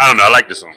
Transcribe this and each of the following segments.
I don't know. I like this one.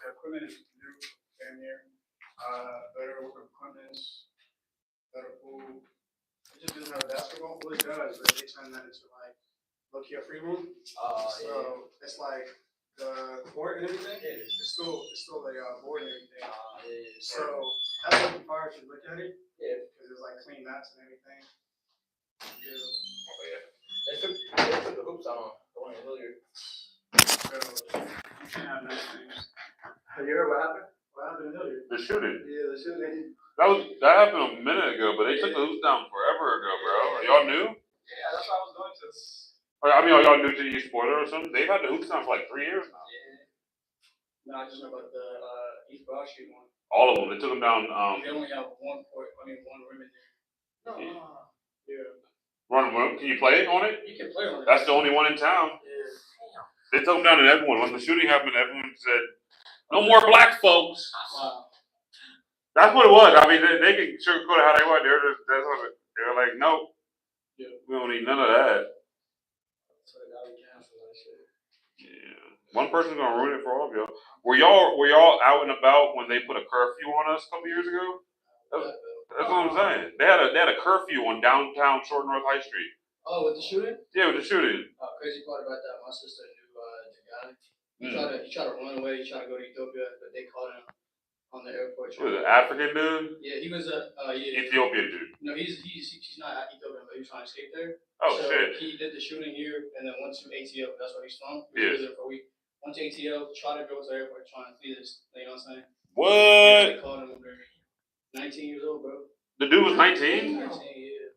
Equipment is new, damn near. Better equipment, better food. It just doesn't have basketball. Well, it does, but they turn that into like low-key a free room. So it's like the court and everything. It's still a board and everything. So that's what the fire should look at it. Yeah. Because it's like clean mats and everything. Yeah. Oh yeah. They took the hoops on the one earlier. So you can't have nice things. Have you heard what happened? What happened earlier? The shooting. Yeah, the shooting. That happened a minute ago, but they took the hoops down forever ago, bro. Are y'all new? Yeah, that's what I was going to. I mean, are y'all new to eSports or something? They've had the hoops down for like 3 years now. Yeah. No, I just know about the East Broad Street one. All of them. They took them down. They only have one rim in there. No. Yeah. Run room. Can you play on it? You can play on it. That's the only one in town. Yeah. They took them down to everyone. When the shooting happened, everyone said, "No more black folks." Wow. That's what it was. I mean, they can sugarcoat it how they want. They're like, nope. Yeah. We don't need none of that. So now we cancel that shit. Yeah. One person's gonna ruin it for all of y'all. Were y'all out and about when they put a curfew on us a couple years ago? That's what I'm saying. They had a curfew on downtown Short North High Street. Oh, with the shooting? Yeah, with the shooting. Crazy part about that, my sister knew the guy. He tried to run away. He tried to go to Ethiopia, but they caught him on the airport. Was it an African dude? Yeah, he was a Ethiopian dude. No, he's not Ethiopian, but he was trying to escape there. Oh so shit! He did the shooting here, and then went to ATL. That's where he's from. He was there for a week. Went to ATL, tried to go to the airport, trying to flee this. You know what I'm saying? What? Yeah, they caught him. 19 years old, bro. The dude was 19. 19, yeah.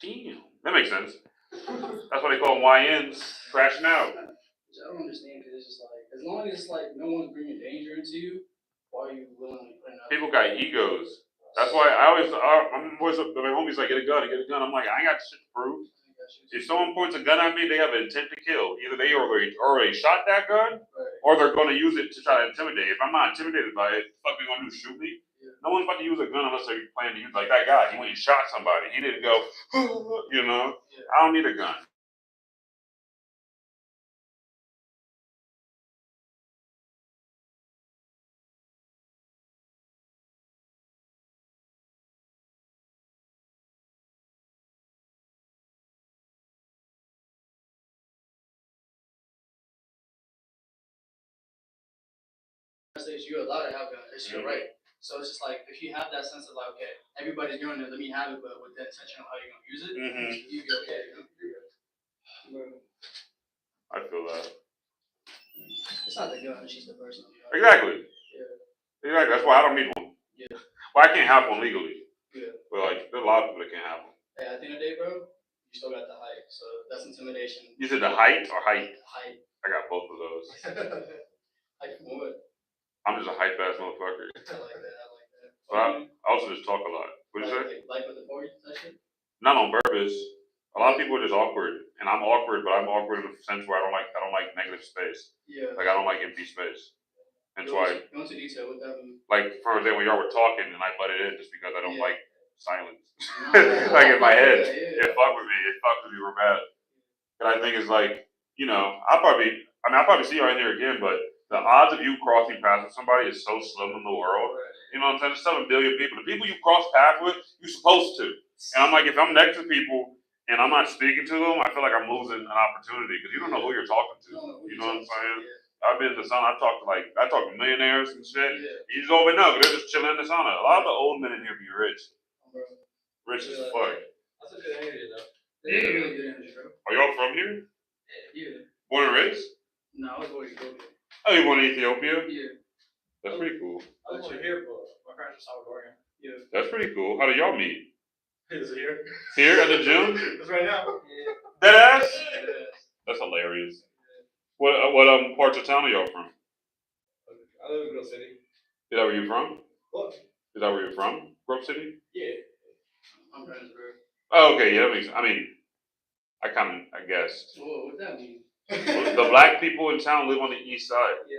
Damn, that makes sense. That's what they call YNs, crashing out. Which I don't understand, because it's just like, as long as it's like no one's bringing danger into you, why are you willingly putting out? People got egos. That's why I'm always my homies like, get a gun. I'm like, I ain't got shit to prove. If someone points a gun at me, they have an intent to kill. Either they already shot that gun, or they're going to use it to try to intimidate. If I'm not intimidated by it, what the fuck are you going to do? Shoot me? Yeah. No one's about to use a gun unless they're planning to use like that guy. He went and shot somebody. He didn't go, you know. Yeah. I don't need a gun. You're allowed to have guns. It's your right. So it's just like, if you have that sense of like, okay, everybody's doing it, let me have it, but with the intention of how you're gonna use it, you go, okay, I feel that. It's not the gun, it's just the person. Exactly. Yeah. Exactly. That's why I don't need one. Yeah. Well, I can't have one legally. Yeah. But like, there's a lot of people that can't have one. Hey, at the end of the day, bro, you still got the height, so that's intimidation. You said the height or height? Height. I got both of those. Height from what? I'm just a hype ass motherfucker. I like that. But I also just talk a lot. What'd you say? Like with the 40 session? Not on purpose. A lot of people are just awkward, and I'm awkward, but I'm awkward in the sense where I don't like negative space. Yeah. Like I don't like empty space. And so I go into detail with that. Like for example, y'all were talking, and I butted in just because I don't like silence. Like in my head, it fucked with me. It fucked with me real bad. And I think it's like, you know, I'll probably see y'all in there again, but The odds of you crossing paths with somebody is so slim in the world. You know what I'm saying? There's 7 billion people. The people you cross paths with, you're supposed to. And I'm like, if I'm next to people and I'm not speaking to them, I feel like I'm losing an opportunity because you don't know who you're talking to. You know what I'm saying? I've been to sauna. I talk to millionaires and shit. You just don't even know. They're just chilling in the sauna. A lot of the old men in here be rich. Rich as fuck. That's a good area though. They're really good energy, bro. Are y'all from here? Yeah. Born and raised? No, I was born in Ethiopia. Oh, you born in Ethiopia? Yeah. That's pretty cool. I was born here, but my parents are Salvadorian. Yeah. That's pretty cool. How did y'all meet? He's here. Here at the gym? It's right now. Yeah. Dead ass? Yeah. That's hilarious. What parts of town are y'all from? I live in Grove City. Is that where you're from? What? Is that where you're from? Grove City? Yeah. I'm Johannesburg. Oh, okay. Yeah, that makes sense. I mean, I guessed. Whoa, what's that mean? The black people in town live on the east side. Yeah.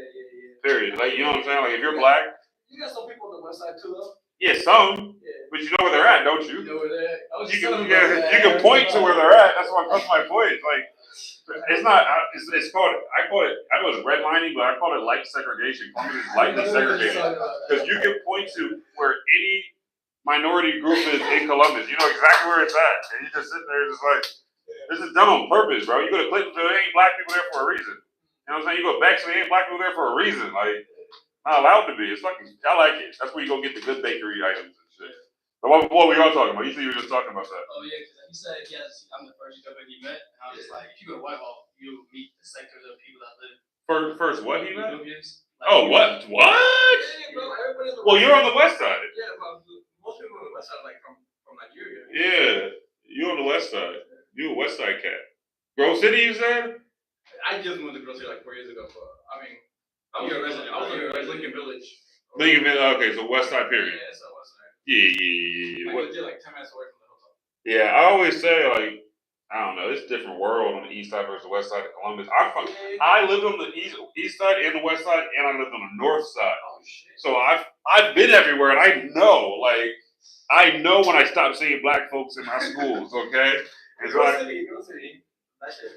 Period. Like, you know what I'm saying? Like, if you're black, You got some people on the west side too, though. yeah, some. Yeah. But you know where they're at, don't You you? know where they're at? I was You just can, telling about yeah, that. you can point to where they're at. That's my point. Like, it's not. It's called. I call it. I know it's redlining, but I call it light segregation. Columbus is lightly segregated because you can point to where any minority group is in Columbus. You know exactly where it's at, and you just sit there, just like, this is done on purpose, bro. You go to Clintonville, there ain't black people there for a reason. You know what I'm saying? You go to Bexley, there ain't black people there for a reason. Like, not allowed to be. It's fucking. I like it. That's where you go get the good bakery items and shit. But what were y'all talking about? You said you were just talking about that. Oh yeah, because he said I'm the first Ethiopian he met, and I was just like, if you go to Whitehall, you'll meet the sectors of people that live. First, what he meant? Ethiopians. Oh, what? What? Yeah, bro. Everybody's Well, you're on the west side. Yeah, but most people on the west side are like from Nigeria. Yeah, you on the west side. You a west side cat. Grove City, you said? I just moved to Grove City like 4 years ago, but I mean, I was in Lincoln Village. Okay, so west side period. Yeah, so west side. Yeah. Like legit, like 10 minutes away from the hotel. Yeah, I always say, like, I don't know, it's a different world on the east side versus the west side of Columbus. I lived on the east side and the west side, and I lived on the north side. Oh shit. So I've been everywhere, and I know when I stopped seeing black folks in my schools. Okay, and so Grove City. That shit.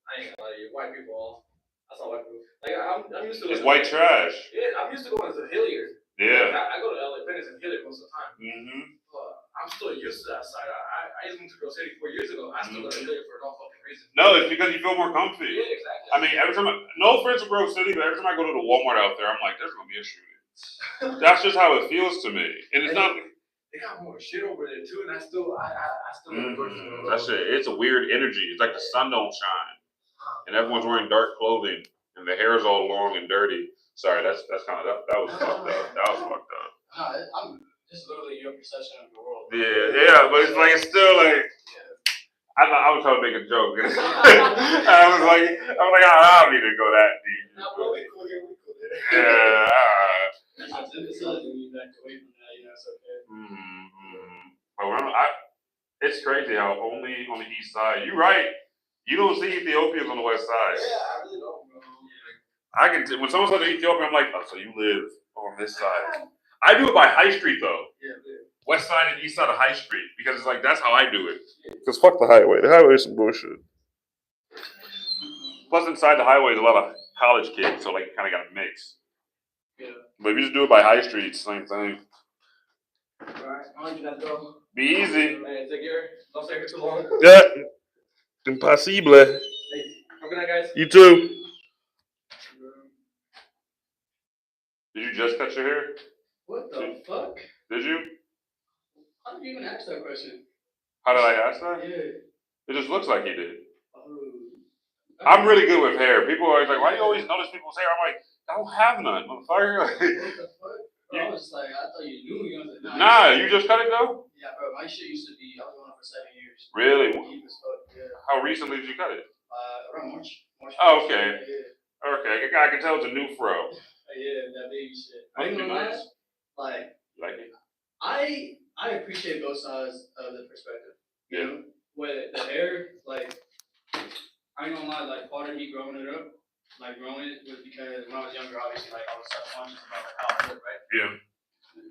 I ain't gonna lie to you. White people. I saw white people. Like I'm used to. It's white trash. Yeah, I'm used to going to Hilliard. Yeah. Like, I go to LA Fitness and Hilliard most of the time. Mm-hmm. But I'm still used to that side. I just moved to Grove City 4 years ago. I still go to Hilliard for no fucking reason. No, it's because you feel more comfy. Yeah, exactly. I mean, every time no offense to Grove City, but every time I go to the Walmart out there, I'm like, there's gonna be a shooting. That's just how it feels to me, and it's not. They got more shit over there too, and I still That shit, it's a weird energy. It's like the sun don't shine, and everyone's wearing dark clothing, and the hair is all long and dirty. Sorry, that's kind of that was fucked up. That was fucked up. I'm just literally your perception of the world. Yeah, but it's like it's still like. I was trying to make a joke. I was like, I don't need to go that deep. we cool here. Yeah. It's not when you back away from that, it's okay. But it's crazy how only on the east side. You're right. You don't see Ethiopians on the west side. Yeah, I really don't, bro. I can when someone says Ethiopia, I'm like, oh, so you live on this side. I do it by High Street though. Yeah. West side and east side of High Street because it's like that's how I do it. Because fuck the highway. The highway is some bullshit. Plus, inside the highway is a lot of college kids, so like you kind of got to mix. Yeah. But if you just do it by High Street, it's the same thing. Alright, I'll let you guys go. Be easy. Man, take care. Don't stay here too long. Yeah. Impossible. Hey, have a good night, guys. You too. Did you just cut your hair? What the fuck? Did you? How did you even ask that question? How did I ask that? Yeah. It just looks like you did. Oh. I'm really good with hair. People are always like, why do you always notice people's hair? I'm like, I don't have none, motherfucker. What the fuck? Bro, I was just like, I thought you knew. You know, Nah, you just cut it though? Yeah, bro, my shit used to be, I was going on for 7 years. Really? Deep as fuck, yeah. How recently did you cut it? Around March. Oh, okay. Yeah. Okay, I can tell it's a new fro. Yeah, that baby shit. Must I ain't be gonna lie, nice. like, You like it? I appreciate both sides of the perspective. You know? With the hair, like, I ain't gonna lie, like, part of me growing it up, like, growing it was because when I was younger, obviously, like, I was subconscious about like, how it looked, right? Yeah.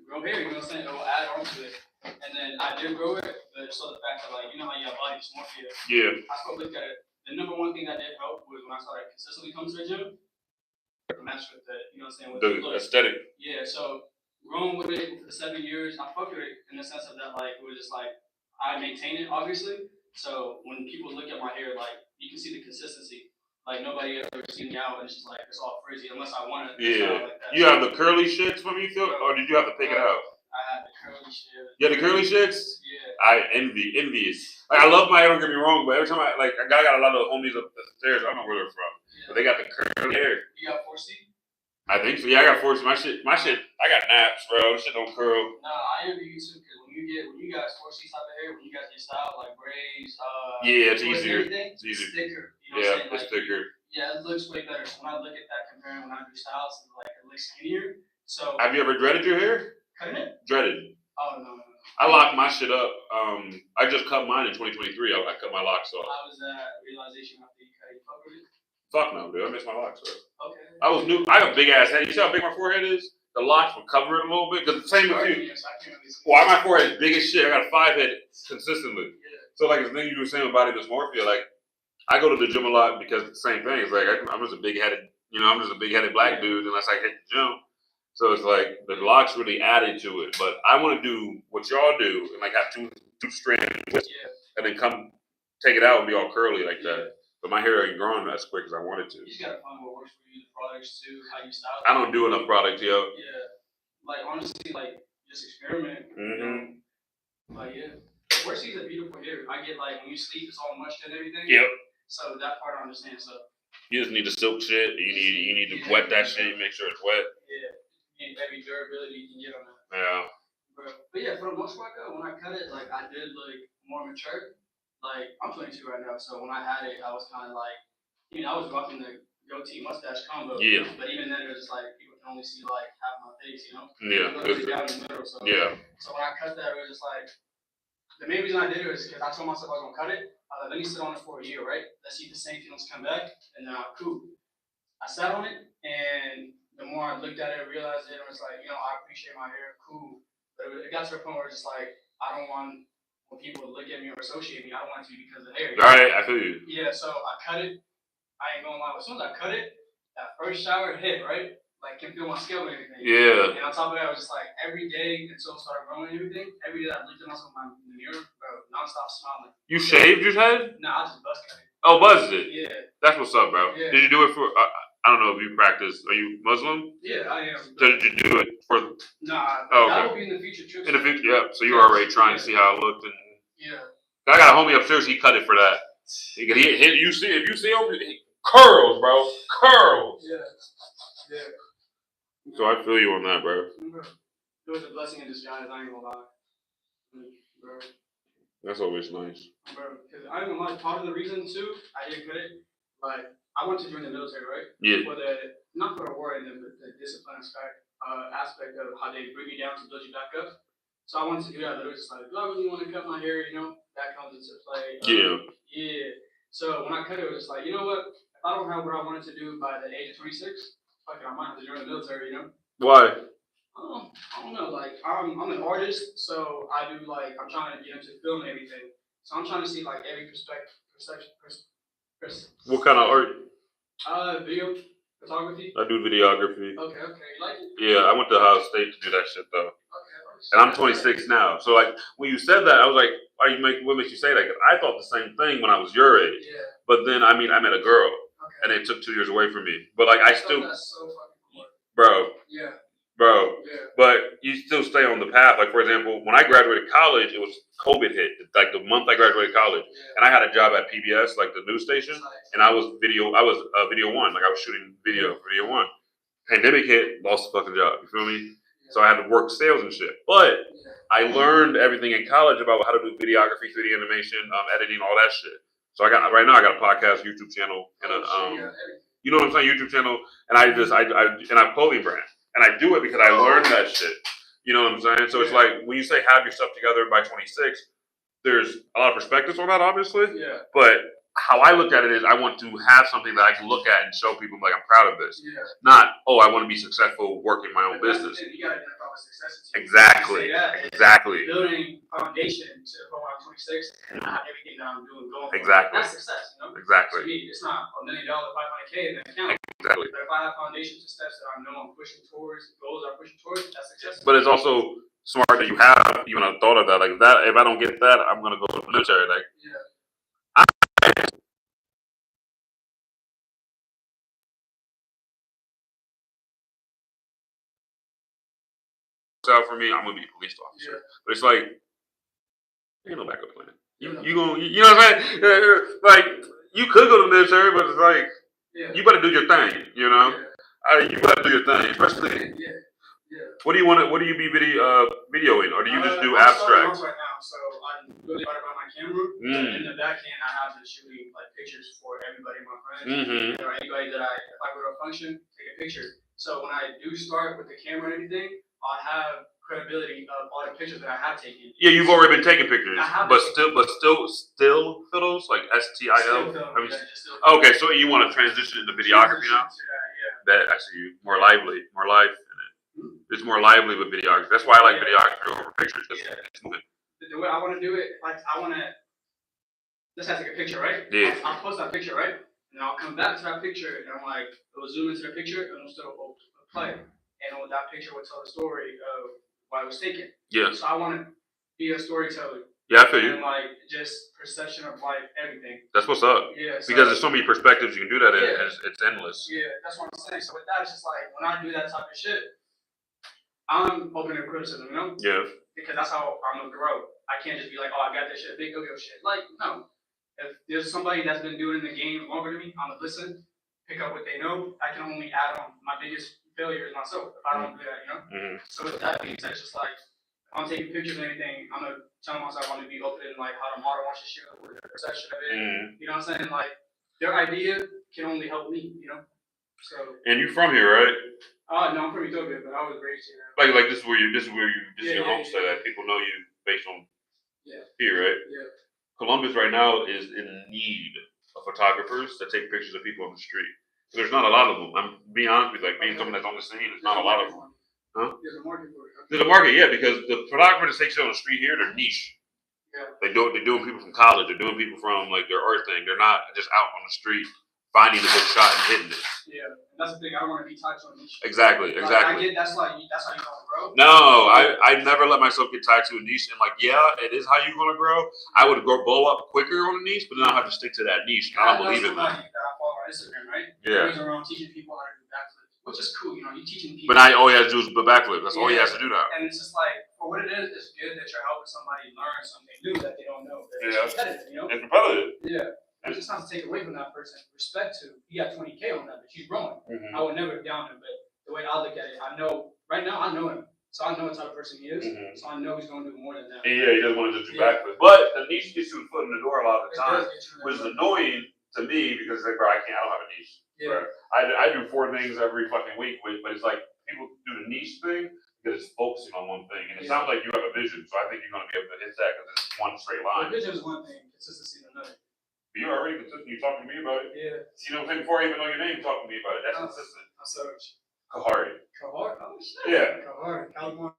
Grow hair, you know what I'm saying? It will add on to it. And then I did grow it, but just saw the fact that, like, you know how you have body dysmorphia? Yeah. I still looked at it. The number one thing that did help was when I started consistently coming to the gym. match with the, you know what I'm saying, with The look. aesthetic. Yeah, so growing with it for the 7 years, I fucked with it in the sense of that, like, it was just like, I maintain it, obviously. So when people look at my hair, like, you can see the consistency. Like, nobody ever seen me out and it's just like, it's all frizzy, unless I want it. Yeah. Like that. You have the curly shits from you, or did you have to pick it out? I had the curly shit. Yeah, the curly shits? Yeah. I envious. Like, I love my hair, don't get me wrong, but every time I got a lot of homies up the stairs, I don't know where they're from. Yeah. But they got the curly hair. You got 4C? I think so. Yeah, I got 4C. My shit, I got naps, bro. This shit don't curl. Nah, I envy you too, because when you guys 4C type of hair, when you guys get style, like braids, yeah, it's easier. It's easier. It's thicker. You know yeah, what I'm saying? It's thicker. Yeah, it looks way better. So when I look at that comparing when I do styles, like it looks skinnier. So have you ever dreaded your hair? Cutting it? Dreaded. Oh no. I locked my shit up. I just cut mine in 2023. I cut my locks off. How was that realization after you cut it? You fuck with it? Fuck no, dude. I miss my locks, bro. Okay. I was new. I have a big ass head. You see how big my forehead is? The locks will cover it a little bit. Cause the same with you. Well, my forehead is big as shit. I got a 5 head consistently. Yeah. So like the thing you were saying with body dysmorphia, like I go to the gym a lot because it's the same thing. It's like I'm just a big headed, I'm just a big headed black dude unless I hit the gym. So it's like the locks really added to it. But I want to do what y'all do and like have two strands and then come take it out and be all curly like that. But my hair ain't growing as quick as I wanted to. You just gotta find what works for you, the products too, how you style it. I don't do enough products, yo. Yeah. Like honestly, like just experiment. Mm-hmm. Like yeah. Worst is a beautiful hair. I get like when you sleep it's all mushed and everything. Yep. So that part I understand. So you just need the silk shit. You need to wet that shit, make sure it's wet. Yeah. You need every durability you can get on that. Yeah. But yeah, for the most part though, when I cut it, like I did look more mature. Like I'm 22 right now, so when I had it, I was kind of like, I was rocking the goatee mustache combo. Yeah. But even then, it was just like people can only see like half my face, Yeah. Down in the middle. So yeah. So when I cut that, it was just like the main reason I did it was because I told myself I was gonna cut it. Let me sit on it for a year, right? Let's see if the same feelings come back, and cool. I sat on it, and the more I looked at it, realized it was like, I appreciate my hair, cool. But it got to a point where it's just like I don't want. When people look at me or associate me, I don't want it to be because of the hair. Right, I feel you. Yeah, so I cut it. I ain't gonna lie. As soon as I cut it, that first shower hit, right? Like, can feel my scalp and everything. Yeah. And on top of that, I was just like, every day until it started growing and everything, every day I looked at myself in the mirror, bro, nonstop smiling. You shaved your head? Nah, I just buzz cut it. Oh, buzzed it? Yeah. That's what's up, bro. Yeah. Did you do it for, I don't know if you practice, are you Muslim? Yeah, I am. So did you do it for? Nah, okay. That will be in the future trips. In the future, yeah. So you were already trying to see how it looked. And yeah. I got a homie upstairs, he cut it for that. If you see him, curls, bro. Curls. Yeah. Yeah. So I feel you on that, bro. It was a blessing in disguise, I ain't gonna lie. Bro. That's always nice. Bro, because I ain't gonna lie, part of the reason too, I didn't cut it, like, I went to join the military, right? Yeah. Not for the war and the discipline aspect of how they bring you down to build you back up. So I wanted to do that, but it was just like, do I really want to cut my hair, that comes into play. Yeah. So when I cut it, it was just like, you know what? If I don't have what I wanted to do by the age of 26, fuck it, I might have to join the military, Why? I don't know, like, I'm an artist, so I do, like, I'm trying to get into film and everything. So I'm trying to see, like, every perspective. What kind of art? Video, photography. I do videography. Okay, you like it? Yeah, I went to Ohio State to do that shit, though. Okay. And I'm 26 now. So, like, when you said that, I was like, what makes you say that? Because I thought the same thing when I was your age. Yeah. But then, I met a girl. Okay. And it took 2 years away from me. But, like, I still. That's so fucking cool. Bro. Yeah. Bro. Yeah. But you still stay on the path. Like, for example, when I graduated college, it was COVID hit. Like, the month I graduated college. Yeah. And I had a job at PBS, like the news station. Nice. And I was video one. Like, I was shooting video for Video One. Pandemic hit, lost the fucking job. You feel me? So I had to work sales and shit. But I learned everything in college about how to do videography, 3D animation, editing, all that shit. So right now I got a podcast, YouTube channel, and you know what I'm saying, YouTube channel, and I have clothing brand, and I do it because I learned that shit. You know what I'm saying? So it's like when you say have your stuff together by 26, there's a lot of perspectives on that, obviously. Yeah. But how I look at it is I want to have something that I can look at and show people like I'm proud of this. Yeah. Not, oh, I want to be successful working my own business. You gotta identify what success is. Exactly. Exactly. Building foundation to the point where I'm 26 and I have everything that I'm doing going. Exactly. That's success, you know? Exactly. To me, it's not $1 million, 500K in the account. Exactly. But if I have foundation to steps that I know I'm pushing towards, goals I'm pushing towards, that's success. But it's also smart that you have even a thought of that. Like that, if I don't get that, I'm gonna go to the military. Like, yeah. Out for me, I'm gonna be a police officer. Yeah. But it's like, ain't no backup plan. You gonna, you know what I'm saying? Like, you could go to the military, but it's like, you better do your thing. You know, you better do your thing, especially. What do you want to? What do you be videoing, or do you just do abstract? Right now, so I'm really excited about my camera. In the back end, I have been shooting like pictures for everybody, my friends, or anybody that if I go to a function, take a picture. So when I do start with the camera and everything, I have credibility of all the pictures that I have taken. Yeah, you've already been taking pictures, but still photos like STIL. Okay, so you want to transition into videography now? That I see you more lively, more life in it. It's more lively with videography. That's why I like videography over pictures. The way I want to do it, like I want to. Let's have to take a picture, right? Yeah. I'll post that picture, right? And I'll come back to that picture, and I'm like, it'll zoom into the picture, and it'll still play, and that picture will tell the story of why it was taken. Yeah. So I want to be a storyteller. Yeah, I feel you. And like just perception of life, everything. That's what's up. Yeah. Because there's so many perspectives you can do that in. It's endless. Yeah, that's what I'm saying. So with that, it's just like when I do that type of shit, I'm open to criticism, you know? Yeah. Because that's how I'm gonna grow. I can't just be like, oh, I got this shit, big go shit. Like, no. If there's somebody that's been doing the game longer than me, I'm gonna listen, pick up what they know. I can only add on. My biggest failure is myself if I don't do that, you know? So with that being said, it's just like, if I'm taking pictures and anything, I'm gonna tell myself I'm gonna be open in like how to model watch the shit, with the perception of it. You know what I'm saying? Like, their idea can only help me, you know? So. And you from here, right? No, I'm from Ethiopia, but I was raised here. Like this is your homestead. That people know you based on here, right? Yeah. Columbus right now is in need of photographers that take pictures of people on the street. There's not a lot of them. I'm being honest with you, like being someone that's on the scene, there's not a lot of them. Huh? There's a market for it. There's a market, yeah, because the photographers that take shit on the street here, they're niche. Yeah. They're doing people from college. They're doing people from like their art thing. They're not just out on the street finding the good shot and hitting it. Yeah, and that's the thing. I don't want to be tied to a niche. Exactly. Like, I get that's how you want to grow. No, I never let myself get tied to a niche. And like, yeah, it is how you're gonna grow. I would blow up quicker on a niche, but then I have to stick to that niche. I don't believe in that. I follow on Instagram, right? Yeah. He's around teaching people how to do backflips, which is cool. You know, you're teaching people. But now all he has to do is backflip. That's all he has to do now. And it's just like, for what it is, it's good that you're helping somebody learn something new that they don't know. It's competitive, you know. It's competitive. Yeah. It's just not to take away from that person. Respect to, he got 20K on that, but he's growing. I would never down him, but the way I look at it, I know, right now I know him. So I know what type of person he is. So I know he's going to do more than that. Yeah, he doesn't want to just do backflip. But the niche gets you a foot in the door a lot of the time, which is annoying to me because like, bro, I don't have a niche. Yeah. I do 4 things every fucking week, but it's like people do the niche thing because it's focusing on one thing. And it sounds like you have a vision, so I think you're going to be able to hit that because it's one straight line. The vision is one thing, consistency is another. You're already consistent. You talking to me about it. Yeah. You know what I'm saying? Before I even know your name, talking to me about it. That's consistent. That's so. K.O.R.L. K.O.R.L. Oh shit. Yeah. K.O.R.L. California.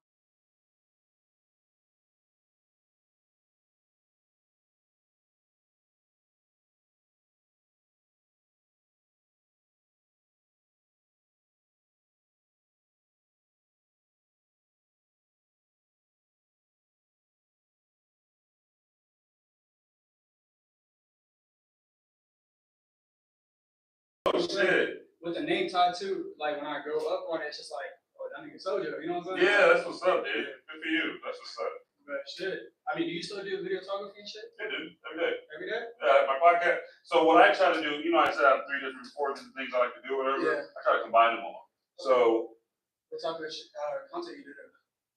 Oh shit. With the name tied to, like when I grow up on it, it's just like, oh, that nigga Sojo, you know what I'm saying? Yeah, that's what's up, dude. Good for you. That's what's up. But shit. I mean, do you still do videography and shit? Yeah, dude. Every day. Every day? Yeah, my podcast. So what I try to do, you know, I said I have 3 different, 4 different things I like to do, whatever. Yeah. I try to combine them all. So. What type of content you do?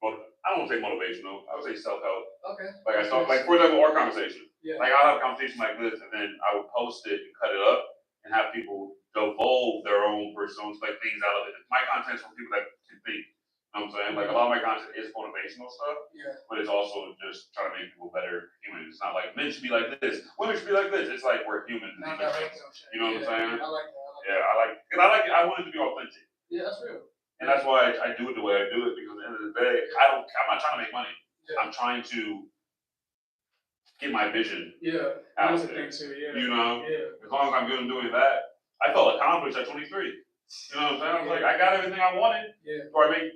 I don't want to say motivational. I would say self-help. Okay. Like I talk, like for example, our conversation. Yeah. Like I'll have a conversation like this, and then I would post it and cut it up, and have people divulge their own personal like things out of it. My content's for people that can think. You know what I'm what I'm saying? Like a lot of my content is motivational stuff, Yeah. but it's also just trying to make people better humans. It's not like men should be like this, women should be like this. It's like we're humans. Not that right now. You know what I'm saying? I like that. Yeah, I want it to be authentic. Yeah, that's real. And that's why I do it the way I do it, because at the end of the day, I'm not trying to make money. Yeah. I'm trying to get my vision Yeah. out That's the there. thing too. Yeah. You know? Yeah. As long as I'm good at doing that, I felt accomplished at 23. You know what I'm saying? I was like, I got everything I wanted. Yeah. Do I make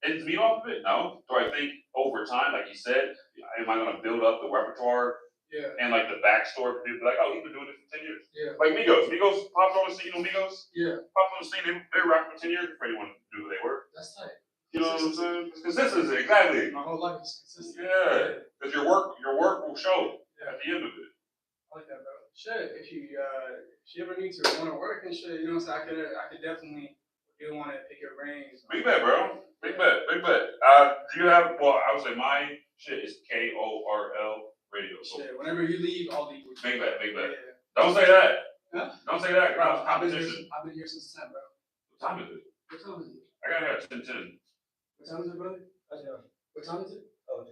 ends meet off of it? No. Do I think over time, like you said, am I going to build up the repertoire Yeah. and like the backstory for people like, oh, he's been doing this for 10 years? Yeah. Like Migos. Migos popped on the scene. You know Migos? Yeah. Popped on the scene. They rapped for 10 years before anyone knew who they were. That's tight. You know what I'm saying? It's consistency, exactly. My whole life is consistent. Yeah. Because your work will show at the end of it. I like that, bro. Shit, if you ever need to want to work and shit, you know what I'm saying? I could definitely do want to pick your brains. Big bet, bro. Big bet. Do you have? Well, I would say my shit is K.O.R.L radio. So Shit, whenever you leave, I'll leave with you. big bet. Yeah. Don't say that. Huh? Don't say that. Bro, Cause I've been competition. here since 10, bro. What time is it? What time is it? I gotta have 10. What time is it, brother? What time is it? Oh,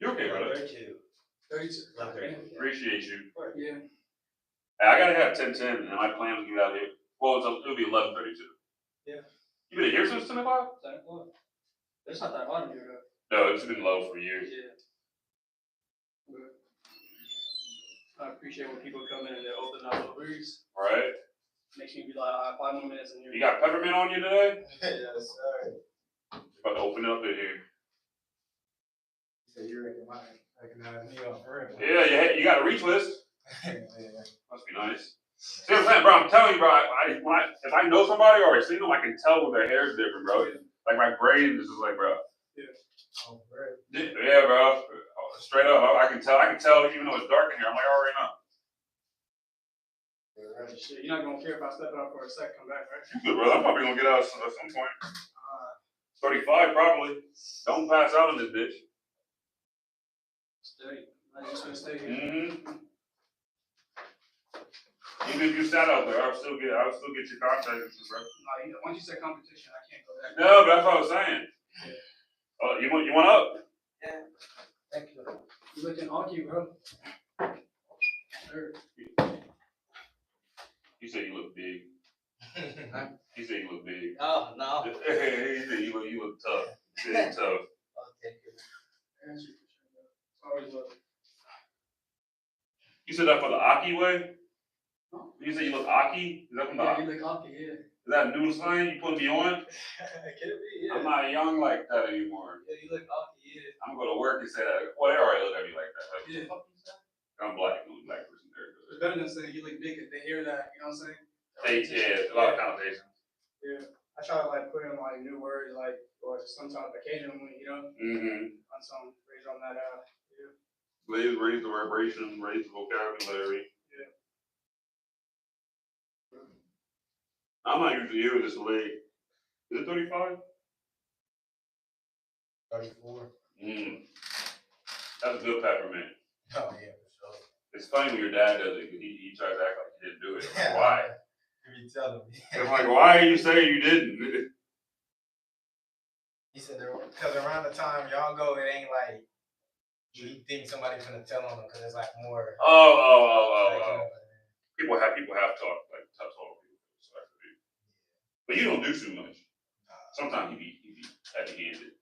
You okay, brother? 32. 32. 11:30. Appreciate you. Yeah. Hey, I gotta have 10, and my plan was to get out of here. Well, it'll be 11:32. Yeah. You been here since 10 o'clock? 10 o'clock. It's not that hot in here, though. No, it's been low for years. Yeah. But I appreciate when people come in and they open up little breeze. Right? Makes me be like, 5 more minutes in here. You got peppermint on you today? Yes, sir. About to open up in here. So you recognize me on forever. Yeah, you got a reach list. Yeah. Must be nice. See what I'm saying, bro? I'm telling you, bro. If I know somebody or I see them, I can tell when their hair is different, bro. Like my brain is just like, bro. Oh, forever. Yeah, bro. Straight up, I can tell. Even though it's dark in here, I'm like, I already know. Shit, you're not gonna care if I step out for a sec, come back, right? You good, bro? I'm probably gonna get out at some point. 35 probably. Don't pass out in this bitch. Stay. I just gonna stay here. Mm-hmm. Even if you sat out there, I'll still get your contact, bro. No, once you said competition, I can't go back. No, but that's what I was saying. Oh, you want up? Yeah. Thank you. You looking hockey, bro. Sure. He said you look big. He said you look big. Oh, no. He said you look tough. He said tough. Oh, thank you. Answer for sure, bro. It's always love. You said that for the Aki way? Huh? You said you look Aki? Is that from the Yeah, you look hockey, yeah. Is that new slang you putting me on? Can it be? I'm not young like that anymore. Yeah, you look hockey, yeah. I'm gonna go to work and say that. Well, they already look at me like that. Like, Yeah. I'm black, I'm a black person there. It's better than saying you look big if they hear that, you know what I'm saying? Yeah, a lot of connotations. Yeah. I try to like put in like new words, like, or sometimes occasionally, you know, Mm-hmm. on some phrase on that, yeah. Raise the vibration, raise the vocabulary. Yeah. I'm not usually here this late. Is it 35? 34. That's good peppermint. Oh, yeah, for sure. It's funny when your dad does it because he tries to act like he didn't do it. Yeah. Why? You be telling me. I'm like, why are you saying you didn't? He said, because around the time y'all go, it ain't like you think somebody's gonna tell on them because it's like more. Oh. People have talked like tough talk people. But you don't do too much. Sometimes he be heavy-handed.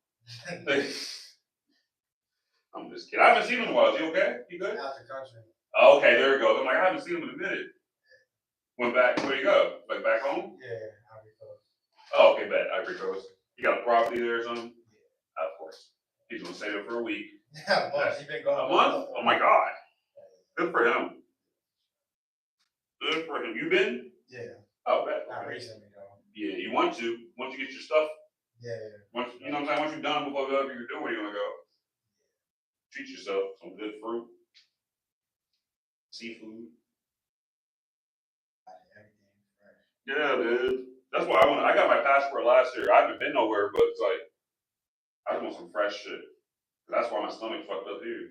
I'm just kidding. I haven't seen him in a while. Is he okay? He good? Out the country. Okay, there we go. I'm like, I haven't seen him in a minute. Went back. Where'd he go? Like back home? Yeah, Ivory Coast. Oh, okay, bet. Ivory Coast. You got a property there or something? Yeah. Of course. He's gonna stay there for a week. Yeah, a month. He been going a month? Oh my God. Good for him. Good for him. You been? Yeah. Oh, bet. Not recently though. Yeah, you want to. Once you get your stuff. Yeah. Once you know what I'm saying. Once you're done with whatever you're doing, where you wanna go? Treat yourself. Some good fruit. Seafood. Everything fresh. Yeah, dude. That's why I got my passport last year. I haven't been nowhere, but it's like I just want some fresh shit. That's why my stomach fucked up here.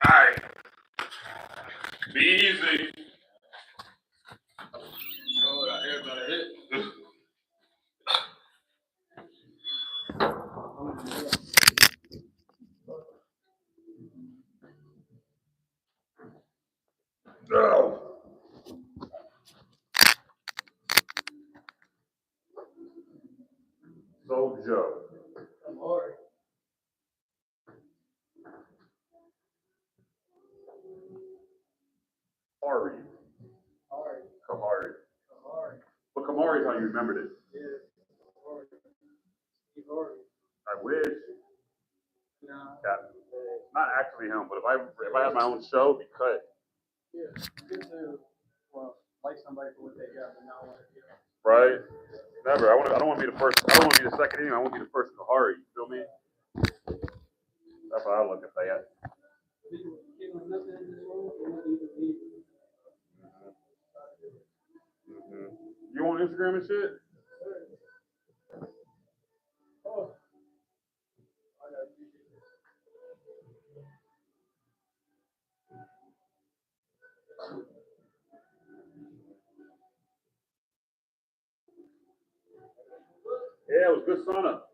Alright. Be easy. Joe. K.O.R.L. Ari. K.O.R.L. But Kamari is how you remembered it. Yeah. K.O.R.L. I wish. No. Yeah. Not actually him, but if I had my own show, it'd be cut. Yeah. It's good to like somebody for what they got, but not what they got. Right? Never. I don't want to be the first. I don't want to be the second anyway. I want to be the first Kahari. You feel me? That's how I look at that. You on Instagram and shit? Yeah, it was good sauna.